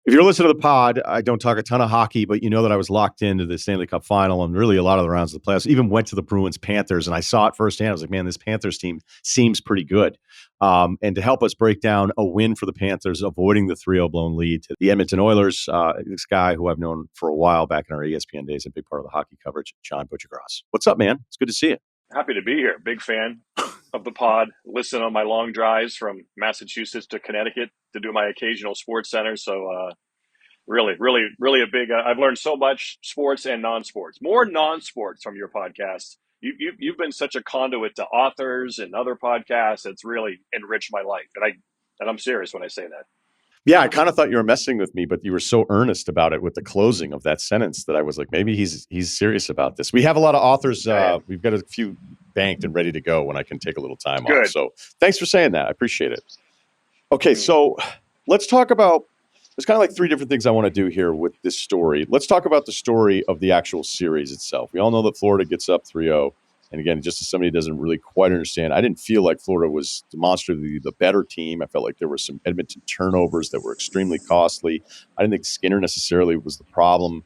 If you're listening to the pod, I don't talk a ton of hockey, but you know that I was locked into the Stanley Cup final and really a lot of the rounds of the playoffs. Even went to the Bruins Panthers, and I saw it firsthand. I was like, man, this Panthers team seems pretty good. And to help us break down a win for the Panthers, avoiding the 3-0 blown lead to the Edmonton Oilers, this guy who I've known for a while back in our ESPN days, a big part of the hockey coverage, John Buccigross. What's up, man? It's good to see you. Happy to be here. Big fan of the pod. Listen on my long drives from Massachusetts to Connecticut to do my occasional sports center. So really a big, I've learned so much sports and non-sports, more non-sports from your podcast. You've been such a conduit to authors and other podcasts. It's really enriched my life. And I'm serious when I say that. Yeah, I kind of thought you were messing with me, but you were so earnest about it with the closing of that sentence that I was like, maybe he's serious about this. We have a lot of authors. We've got a few banked and ready to go when I can take a little time off. So thanks for saying that. I appreciate it. Okay, so let's talk about, there's kind of like three different things I want to do here with this story. Let's talk about the story of the actual series itself. We all know that Florida gets up 3-0. And again, just as somebody who doesn't really quite understand, I didn't feel like Florida was demonstrably the better team. I felt like there were some Edmonton turnovers that were extremely costly. I didn't think Skinner necessarily was the problem.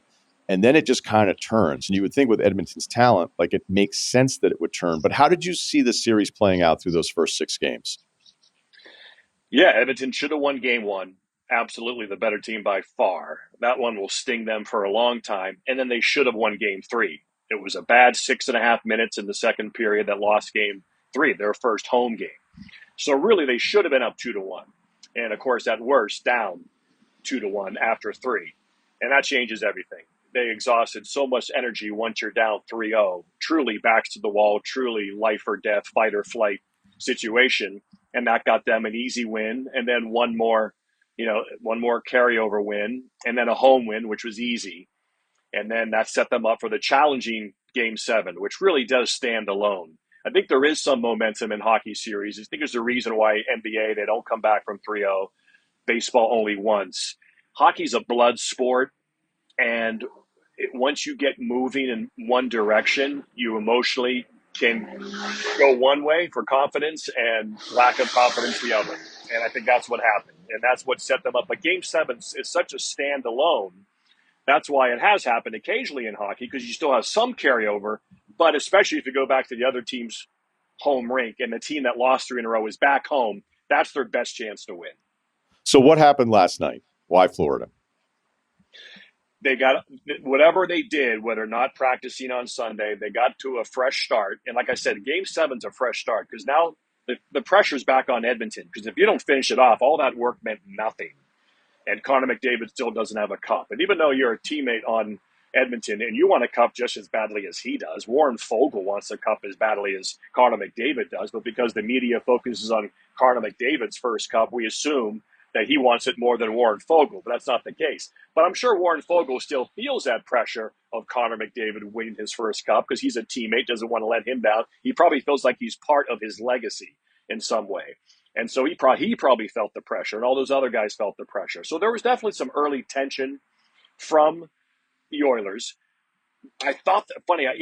And then it just kind of turns. And you would think with Edmonton's talent, like it makes sense that it would turn. But how did you see the series playing out through those first 6 games? Yeah, Edmonton should have won game 1. Absolutely the better team by far. That one will sting them for a long time. And then they should have won game 3. It was a bad 6.5 minutes in the second period that lost game 3, their first home game. So really, they should have been up 2-1. And of course, at worst, down 2-1 after 3. And that changes everything. They exhausted so much energy once you're down 3-0, truly backs to the wall, truly life or death, fight or flight situation. And that got them an easy win. And then one more carryover win, and then a home win, which was easy. And then that set them up for the challenging Game 7, which really does stand alone. I think there is some momentum in hockey series. I think there's a reason why NBA, they don't come back from 3-0, baseball only once. Hockey's a blood sport, and once you get moving in one direction, you emotionally can go one way for confidence and lack of confidence the other. And I think that's what happened, and that's what set them up. But Game 7 is such a standalone. That's why it has happened occasionally in hockey, because you still have some carryover, but especially if you go back to the other team's home rink and the team that lost 3 in a row is back home, that's their best chance to win. So what happened last night? Why Florida? They got whatever they did, whether not practicing on Sunday, they got to a fresh start. And like I said, Game 7's a fresh start because now the pressure's back on Edmonton, because if you don't finish it off, all that work meant nothing. And Connor McDavid still doesn't have a cup. And even though you're a teammate on Edmonton and you want a cup just as badly as he does, Warren Fogle wants a cup as badly as Connor McDavid does. But because the media focuses on Connor McDavid's first cup, we assume that he wants it more than Warren Fogle. But that's not the case. But I'm sure Warren Fogle still feels that pressure of Connor McDavid winning his first cup because he's a teammate, doesn't want to let him down. He probably feels like he's part of his legacy in some way. And so he probably felt the pressure, and all those other guys felt the pressure. So there was definitely some early tension from the Oilers. I thought that funny, I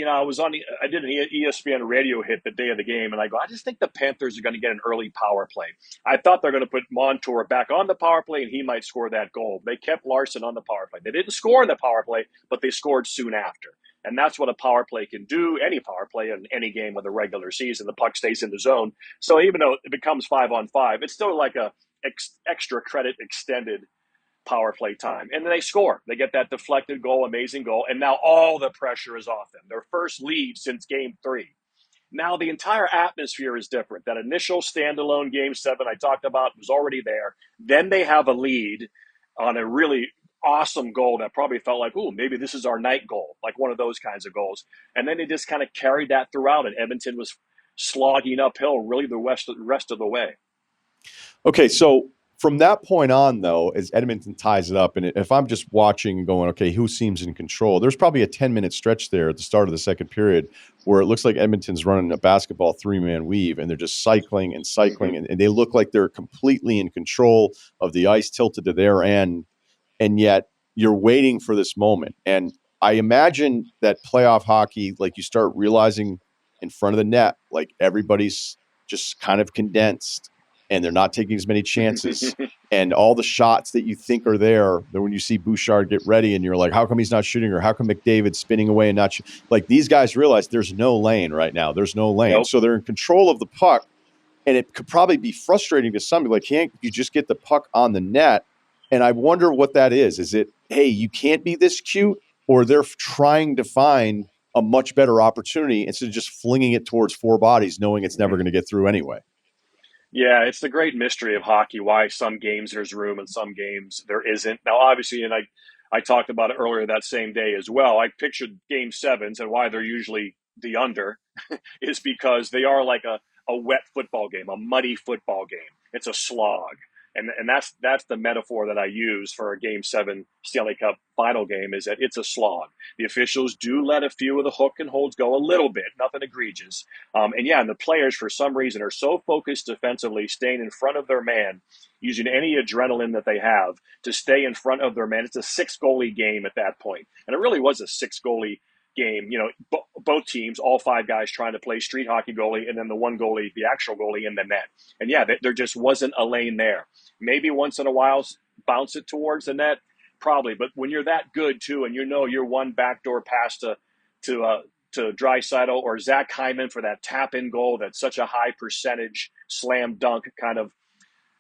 did an ESPN radio hit the day of the game, and I go, I just think the Panthers are going to get an early power play. I thought they're going to put Montour back on the power play, and he might score that goal. They kept Larson on the power play. They didn't score in the power play, but they scored soon after. And that's what a power play can do, any power play in any game of the regular season. The puck stays in the zone. So even though it becomes 5-on-5, it's still like a extra credit extended power play time. And then they score. They get that deflected goal, amazing goal. And now all the pressure is off them. Their first lead since Game 3. Now the entire atmosphere is different. That initial standalone Game 7 I talked about was already there. Then they have a lead on a really awesome goal that probably felt like, ooh, maybe this is our night goal, like one of those kinds of goals. And then they just kind of carried that throughout, and Edmonton was slogging uphill really the rest of the way. Okay, so from that point on, though, as Edmonton ties it up, and if I'm just watching and going, okay, who seems in control? There's probably a 10-minute stretch there at the start of the second period where it looks like Edmonton's running a basketball 3-man weave, and they're just cycling and cycling, and they look like they're completely in control of the ice, tilted to their end. And yet you're waiting for this moment. And I imagine that playoff hockey, like you start realizing in front of the net, like everybody's just kind of condensed. and they're not taking as many chances. And all the shots that you think are there, that when you see Bouchard get ready and you're like, how come he's not shooting, or how come McDavid's spinning away and not like, these guys realize there's no lane right now. There's no lane. Nope. So they're in control of the puck, and it could probably be frustrating to some people. Like, can't you just get the puck on the net? And I wonder what that is. Is it, hey, you can't be this cute, or they're trying to find a much better opportunity instead of just flinging it towards four bodies, knowing it's never going to get through anyway? Yeah, it's the great mystery of hockey, why some games there's room and some games there isn't. Now, obviously, and I talked about it earlier that same day as well. I pictured game sevens, and why they're usually the under is because they are like a wet football game, a muddy football game. It's a slog. And that's the metaphor that I use for a game seven Stanley Cup final game, is that it's a slog. The officials do let a few of the hook and holds go a little bit, nothing egregious. And the players, for some reason, are so focused defensively, staying in front of their man, using any adrenaline that they have to stay in front of their man. It's a six goalie game at that point. And it really was a six goalie game. Both teams, all five guys trying to play street hockey goalie, and then the one goalie, the actual goalie, in the net. And there just wasn't a lane there. Maybe once in a while bounce it towards the net, probably. But when you're that good too, and you're one backdoor pass to Draisaitl or Zach Hyman for that tap-in goal, that's such a high percentage slam dunk kind of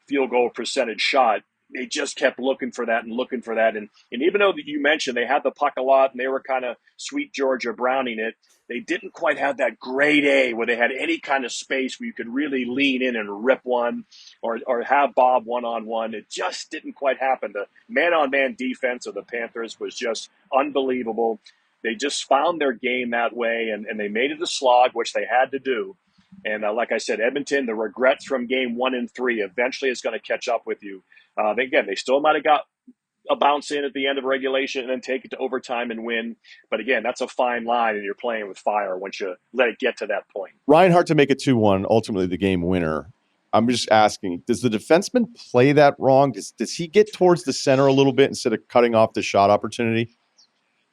field goal percentage shot. They just kept looking for that and looking for that. And even though you mentioned they had the puck a lot and they were kind of sweet Georgia Browning it, they didn't quite have that grade A where they had any kind of space where you could really lean in and rip one or have Bob one-on-one. It just didn't quite happen. The man-on-man defense of the Panthers was just unbelievable. They just found their game that way, and they made it a slog, which they had to do. And like I said, Edmonton, the regrets from game 1 and 3 eventually is going to catch up with you. They still might have got a bounce in at the end of regulation and then take it to overtime and win. But again, that's a fine line, and you're playing with fire once you let it get to that point. Reinhart to make it 2-1, ultimately the game winner. I'm just asking, does the defenseman play that wrong? Does he get towards the center a little bit instead of cutting off the shot opportunity?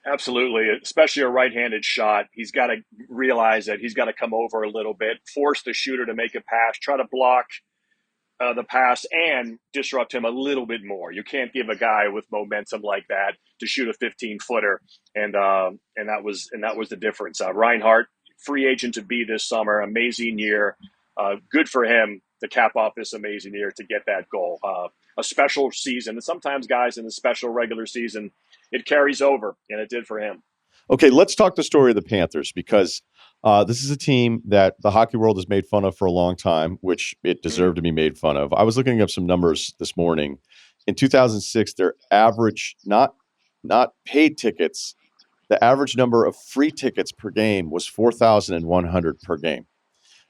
Absolutely, especially a right-handed shot. He's got to realize that he's got to come over a little bit, force the shooter to make a pass, try to block the pass, and disrupt him a little bit more. You can't give a guy with momentum like that to shoot a 15-footer, and that was the difference. Reinhart, free agent to be this summer, amazing year. Good for him to cap off this amazing year to get that goal. A special season, and sometimes guys in the special regular season, it carries over, and it did for him. Okay, let's talk the story of the Panthers, because this is a team that the hockey world has made fun of for a long time, which it deserved to be made fun of. I was looking up some numbers this morning. In 2006, their average, not paid tickets, the average number of free tickets per game was 4,100 per game.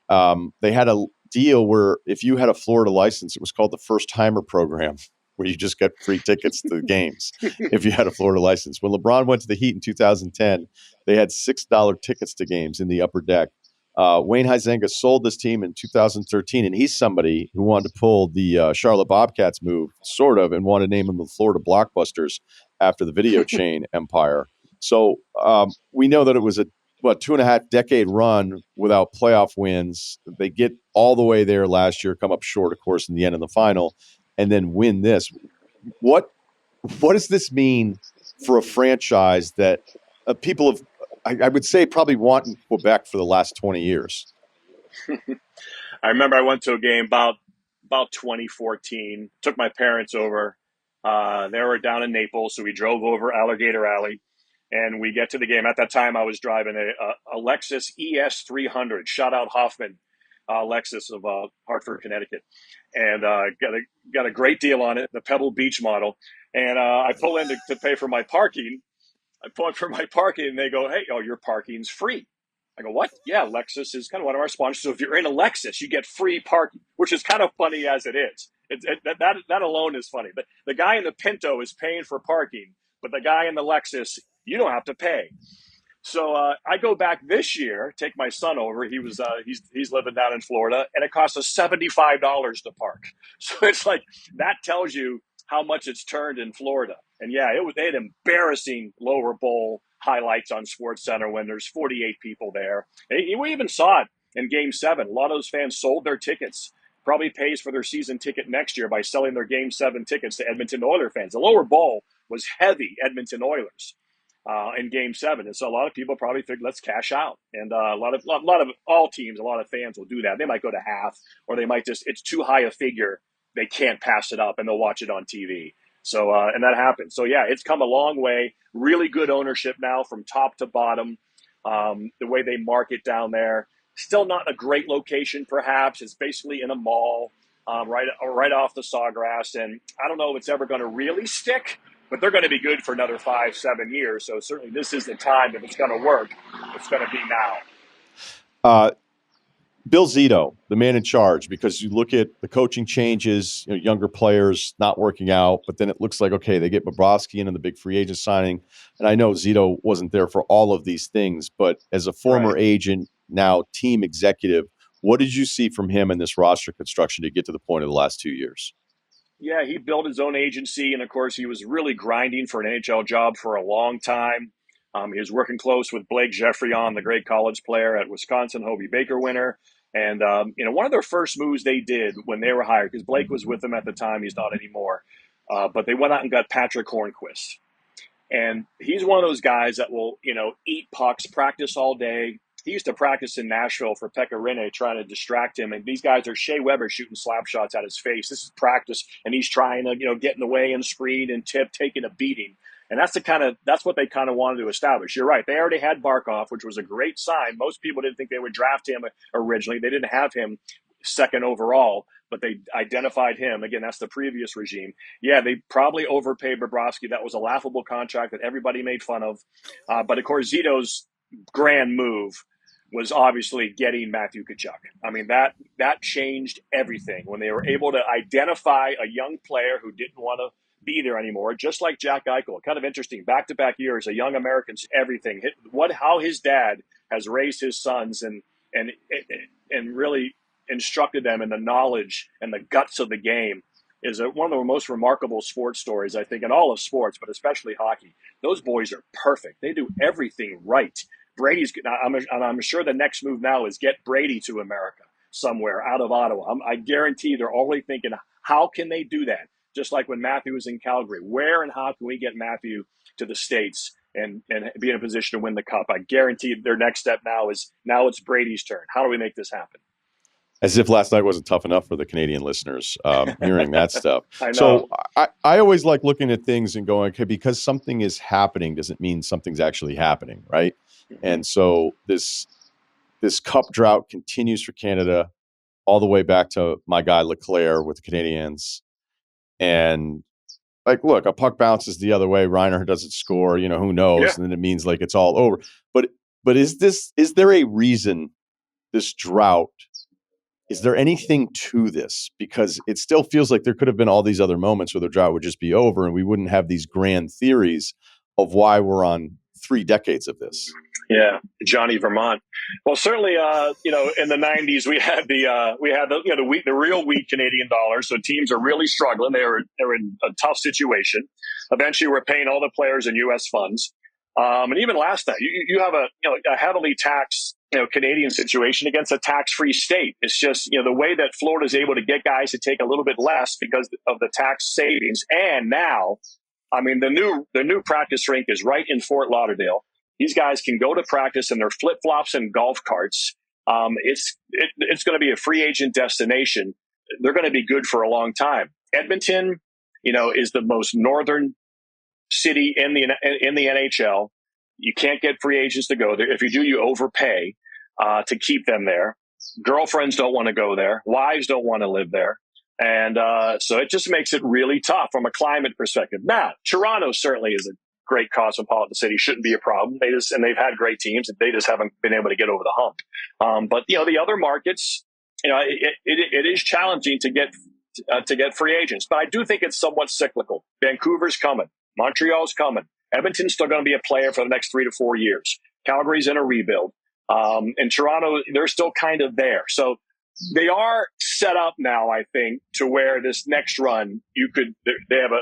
They had a deal where if you had a Florida license, it was called the First Timer Program, where you just get free tickets to the games if you had a Florida license. When LeBron went to the Heat in 2010, they had $6 tickets to games in the upper deck. Wayne Huizenga sold this team in 2013, and he's somebody who wanted to pull the Charlotte Bobcats move, sort of, and wanted to name them the Florida Blockbusters after the video chain empire. So we know that it was a 2.5 decade run without playoff wins. They get all the way there last year, come up short, of course, in the end of the final, and then win this. What does this mean for a franchise that people have, I would say, probably want in Quebec for the last 20 years? I remember I went to a game about 2014, took my parents over. They were down in Naples, so we drove over Alligator Alley, and we get to the game. At that time, I was driving a Lexus ES300. Shout out Hoffman, Lexus of Hartford, Connecticut, and got a great deal on it, the Pebble Beach model. And I pull in to pay for my parking. I pull in for my parking, and they go, "Hey, your parking's free." I go, "What?" "Yeah, Lexus is kind of one of our sponsors. So if you're in a Lexus, you get free parking," which is kind of funny as it is. That alone is funny. But the guy in the Pinto is paying for parking, but the guy in the Lexus, you don't have to pay. So I go back this year, take my son over. He's living down in Florida, and it costs us $75 to park. So it's like, that tells you how much it's turned in Florida. And yeah, they had embarrassing lower bowl highlights on SportsCenter when there's 48 people there. We even saw it in Game 7. A lot of those fans sold their tickets probably pays for their season ticket next year by selling their Game 7 tickets to Edmonton Oilers fans. The lower bowl was heavy Edmonton Oilers in Game 7. And so a lot of people probably figured, let's cash out. And a lot of all teams, a lot of fans will do that. They might go to half, or they might just, it's too high a figure. They can't pass it up, and they'll watch it on TV. So, and that happens. So, yeah, it's come a long way. Really good ownership now from top to bottom. The way they market down there. Still not a great location, perhaps. It's basically in a mall, right off the Sawgrass. And I don't know if it's ever going to really stick, but they're going to be good for another 5-7 years. So certainly this is the time. If it's going to work, it's going to be now. Bill Zito, the man in charge, because you look at the coaching changes, younger players not working out, but then it looks like, okay, they get Bobrovsky in the big free agent signing. And I know Zito wasn't there for all of these things, but as a former agent, now team executive, what did you see from him in this roster construction to get to the point of the last 2 years? Yeah, he built his own agency, and of course, he was really grinding for an NHL job for a long time. He was working close with Blake Geoffrion, the great college player at Wisconsin, Hobey Baker winner. And, one of their first moves they did when they were hired, because Blake was with them at the time, he's not anymore, but they went out and got Patrick Hornquist. And he's one of those guys that will, eat pucks, practice all day. He used to practice in Nashville for Pekka Rinne, trying to distract him. And these guys are Shea Weber shooting slap shots at his face. This is practice, and he's trying to, get in the way and screen and tip, taking a beating. And that's what they kind of wanted to establish. You're right. They already had Barkov, which was a great sign. Most people didn't think they would draft him originally. They didn't have him second overall, but they identified him. Again, that's the previous regime. Yeah, they probably overpaid Bobrovsky. That was a laughable contract that everybody made fun of. But of course, Zito's grand move was obviously getting Matthew Tkachuk. I mean, that changed everything when they were able to identify a young player who didn't want to be there anymore, just like Jack Eichel. Kind of interesting. Back-to-back years, a young American's everything. How his dad has raised his sons and really instructed them in the knowledge and the guts of the game is one of the most remarkable sports stories, I think, in all of sports, but especially hockey. Those boys are perfect. They do everything right. I'm sure the next move now is get Brady to America somewhere out of Ottawa. I guarantee they're already thinking, how can they do that? Just like when Matthew was in Calgary, where and how can we get Matthew to the States and be in a position to win the Cup? I guarantee their next step now it's Brady's turn. How do we make this happen? As if last night wasn't tough enough for the Canadian listeners hearing that stuff. I know. So I always like looking at things and going, okay, because something is happening doesn't mean something's actually happening, right? Mm-hmm. And so this Cup drought continues for Canada all the way back to my guy Leclerc with the Canadiens. And like, look, a puck bounces the other way. Reiner doesn't score, who knows? Yeah. And then it means like it's all over. But is there a reason this drought? Is there anything to this? Because it still feels like there could have been all these other moments where the drought would just be over and we wouldn't have these grand theories of why we're on 3 decades of this. Yeah, Johnny Vermont. Well, certainly, in the '90s we had the real weak Canadian dollar, so teams are really struggling. They're in a tough situation. Eventually, we're paying all the players in U.S. funds, and even last night, you have a heavily taxed Canadian situation against a tax-free state. It's just the way that Florida is able to get guys to take a little bit less because of the tax savings, and now, I mean, the new practice rink is right in Fort Lauderdale. These guys can go to practice in their flip-flops and golf carts. It's going to be a free agent destination. They're going to be good for a long time. Edmonton, is the most northern city in the NHL. You can't get free agents to go there. If you do, you overpay to keep them there. Girlfriends don't want to go there. Wives don't want to live there. And so it just makes it really tough from a climate perspective. Now, Toronto certainly is a great cosmopolitan city, shouldn't be a problem. They've had great teams, and they just haven't been able to get over the hump. But the other markets, it is challenging to get free agents. But I do think it's somewhat cyclical. Vancouver's coming, Montreal's coming, Edmonton's still going to be a player for the next 3 to 4 years. Calgary's in a rebuild, and Toronto, they're still kind of there. So they are set up now, I think, to where this next run, they have a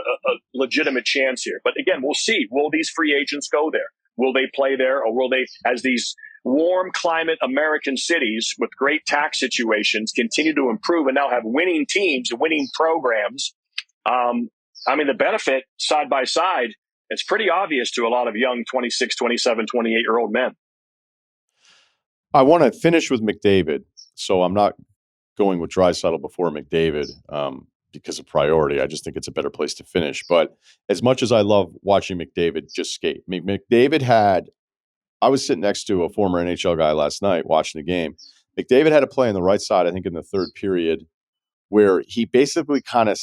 legitimate chance here. But again, we'll see. Will these free agents go there? Will they play there? Or will they, as these warm climate American cities with great tax situations continue to improve and now have winning teams, winning programs. The benefit side by side, it's pretty obvious to a lot of young 26, 27, 28-year-old men. I want to finish with McDavid, so I'm not going with Draisaitl before McDavid because of priority. I just think it's a better place to finish. But as much as I love watching McDavid just skate, I was sitting next to a former NHL guy last night watching the game. McDavid had a play on the right side, I think in the third period, where he basically kind of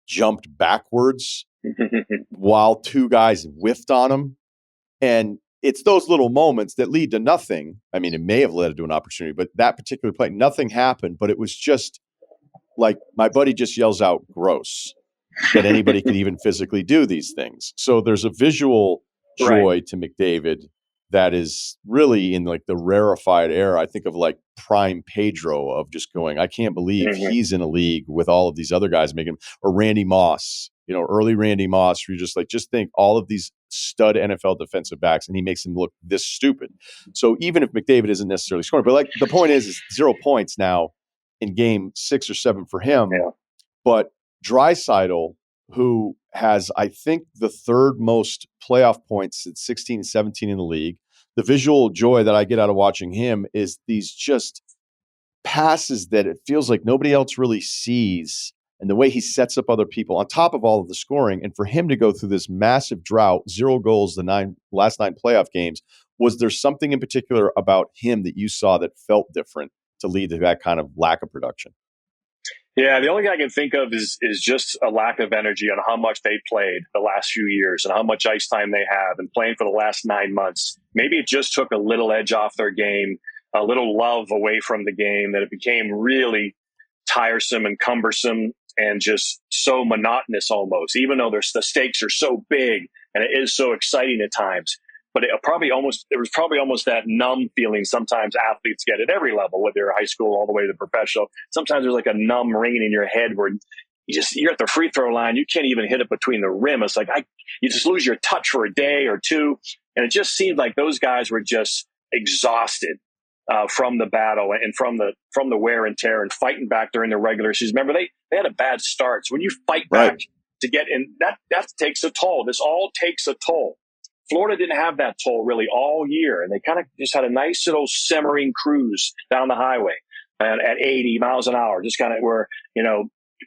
jumped backwards while two guys whiffed on him. And it's those little moments that lead to nothing. I mean, it may have led to an opportunity, but that particular play, nothing happened. But it was just like my buddy just yells out, gross, that anybody could even physically do these things. So there's a visual joy to McDavid that is really in like the rarefied era. I think of like prime Pedro of just going, I can't believe he's in a league with all of these other guys making, or Randy Moss, early Randy Moss, where you're just think all of these stud NFL defensive backs and he makes them look this stupid. So even if McDavid isn't necessarily scoring, but like the point is 0 points now in game 6 or 7 for him, but Draisaitl, who has, I think, the third most playoff points at 16 and 17 in the league. The visual joy that I get out of watching him is these just passes that it feels like nobody else really sees, and the way he sets up other people on top of all of the scoring. And for him to go through this massive drought, 0 goals the last 9 playoff games, was there something in particular about him that you saw that felt different to lead to that kind of lack of production? Yeah, the only thing I can think of is just a lack of energy on how much they played the last few years and how much ice time they have and playing for the last 9 months. Maybe it just took a little edge off their game, a little love away from the game, that it became really tiresome and cumbersome and just so monotonous almost, even though the stakes are so big and it is so exciting at times. But there was probably almost that numb feeling sometimes athletes get at every level, whether you're high school all the way to professional. Sometimes there's like a numb ringing in your head where you're at the free throw line, you can't even hit it between the rim. It's like you just lose your touch for a day or two, and it just seemed like those guys were just exhausted from the battle and from the wear and tear and fighting back during the regular season. Remember, they had a bad start, so when you fight back to get in, that takes a toll. This all takes a toll. Florida didn't have that toll really all year, and they kind of just had a nice little simmering cruise down the highway at 80 miles an hour, just kind of where,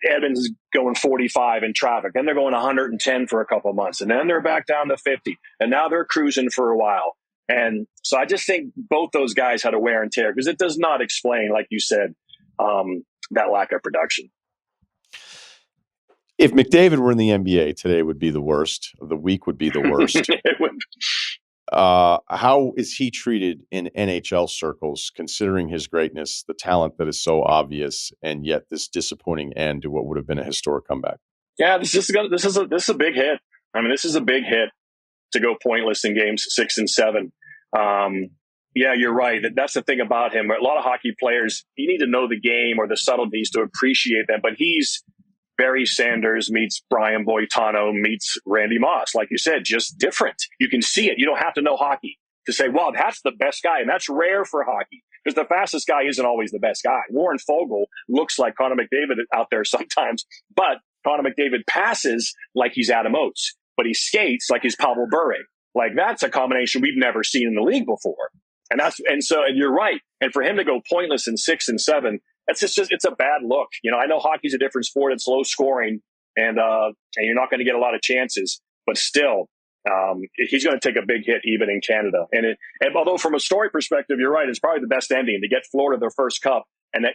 Edmonds is going 45 in traffic. Then they're going 110 for a couple of months, and then they're back down to 50, and now they're cruising for a while. And so I just think both those guys had a wear and tear, because it does not explain, like you said, that lack of production. If McDavid were in the NBA, today would be the worst. The week would be the worst. It would. How is he treated in NHL circles, considering his greatness, the talent that is so obvious, and yet this disappointing end to what would have been a historic comeback? Yeah, this is a big hit. I mean, this is a big hit to go pointless in games 6 and 7. Yeah, you're right. That's the thing about him. A lot of hockey players, you need to know the game or the subtleties to appreciate them. But he's Barry Sanders meets Brian Boitano meets Randy Moss. Like you said, just different. You can see it. You don't have to know hockey to say, wow, that's the best guy. And that's rare for hockey, because the fastest guy isn't always the best guy. Warren Fogle looks like Connor McDavid out there sometimes, but Connor McDavid passes like he's Adam Oates, but he skates like he's Pavel Bure. Like, that's a combination we've never seen in the league before. And you're right. And for him to go pointless in 6 and 7, it's a bad look. I know hockey's a different sport. It's low scoring, and you're not going to get a lot of chances. But still, he's going to take a big hit even in Canada. And although from a story perspective, you're right, it's probably the best ending to get Florida their first cup, and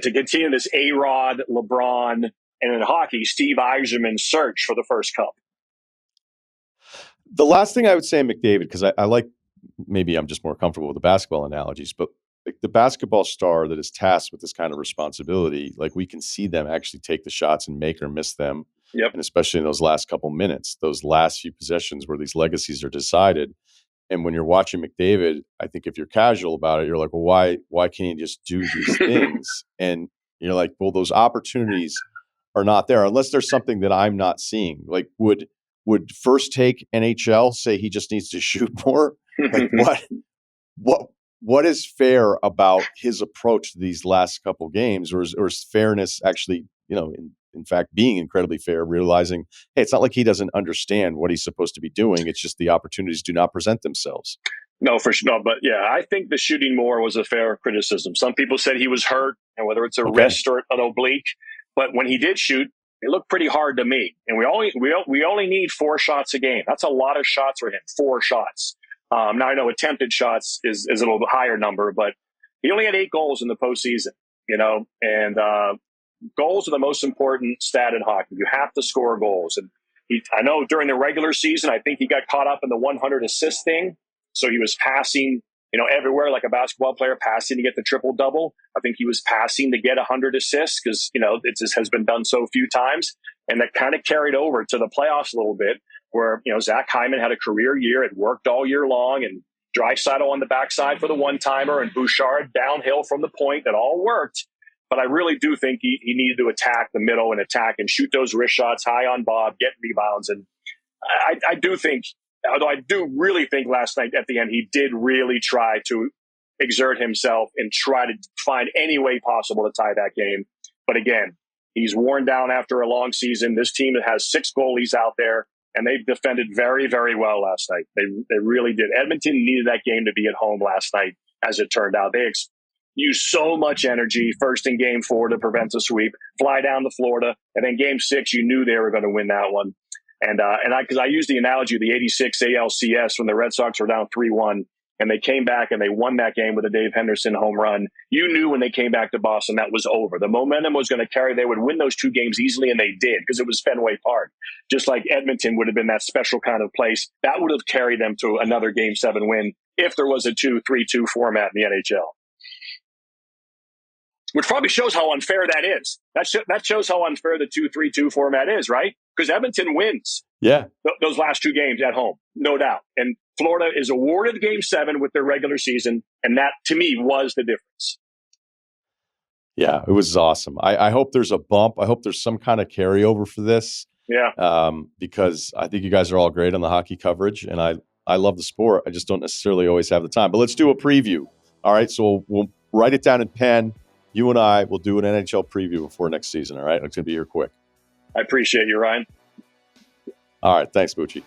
to continue this A-Rod, LeBron, and in hockey, Steve Yzerman search for the first cup. The last thing I would say, McDavid, because I like, maybe I'm just more comfortable with the basketball analogies, but like the basketball star that is tasked with this kind of responsibility, like we can see them actually take the shots and make or miss them. Yep. And especially in those last couple minutes, those last few possessions where these legacies are decided. And when you're watching McDavid, I think if you're casual about it, you're like, well, why can't he just do these things? And you're like, well, those opportunities are not there unless there's something that I'm not seeing. Like, would First Take NHL say he just needs to shoot more? Like, what is fair about his approach to these last couple games, or is fairness actually, in fact, being incredibly fair, realizing, hey, it's not like he doesn't understand what he's supposed to be doing. It's just the opportunities do not present themselves. No, for sure. No, but yeah, I think the shooting more was a fair criticism. Some people said he was hurt, and whether it's a wrist or an oblique, but when he did shoot, it looked pretty hard to me. And we only need 4 shots a game. That's a lot of shots for him. 4 shots. Now I know attempted shots is a little bit higher number, but he only had 8 goals in the postseason. And goals are the most important stat in hockey. You have to score goals, and I know during the regular season, I think he got caught up in the 100 assist thing. So he was passing, everywhere like a basketball player passing to get the triple double. I think he was passing to get 100 assists because, it just has been done so few times. And that kind of carried over to the playoffs a little bit where, Zach Hyman had a career year. It worked all year long, and Draisaitl on the backside for the one-timer and Bouchard downhill from the point. That all worked. But I really do think he needed to attack the middle and attack and shoot those wrist shots high on Bob, get rebounds. And I do think, although I do really think last night at the end, he did really try to exert himself and try to find any way possible to tie that game. But again, he's worn down after a long season. This team has 6 goalies out there, and they defended very, very well last night. They really did. Edmonton needed that game to be at home last night, as it turned out. They used so much energy first in game 4 to prevent a sweep, fly down to Florida, and then game 6, you knew they were going to win that one. And because I used the analogy of the 86 ALCS when the Red Sox were down 3-1 and they came back and they won that game with a Dave Henderson home run. You knew when they came back to Boston that was over. The momentum was going to carry. They would win those 2 games easily, and they did because it was Fenway Park. Just like Edmonton would have been that special kind of place. That would have carried them to another Game 7 win if there was a 2-3-2 format in the NHL. Which probably shows how unfair that is. That shows how unfair the 2-3-2 format is, right? Because Edmonton wins those last 2 games at home, no doubt. And Florida is awarded Game 7 with their regular season, and that, to me, was the difference. Yeah, it was awesome. I hope there's a bump. I hope there's some kind of carryover for this. Yeah. Because I think you guys are all great on the hockey coverage, and I love the sport. I just don't necessarily always have the time. But let's do a preview. All right, so we'll write it down in pen. You and I will do an NHL preview before next season, all right? It's going to be here quick. I appreciate you, Ryan. All right. Thanks, Bucci.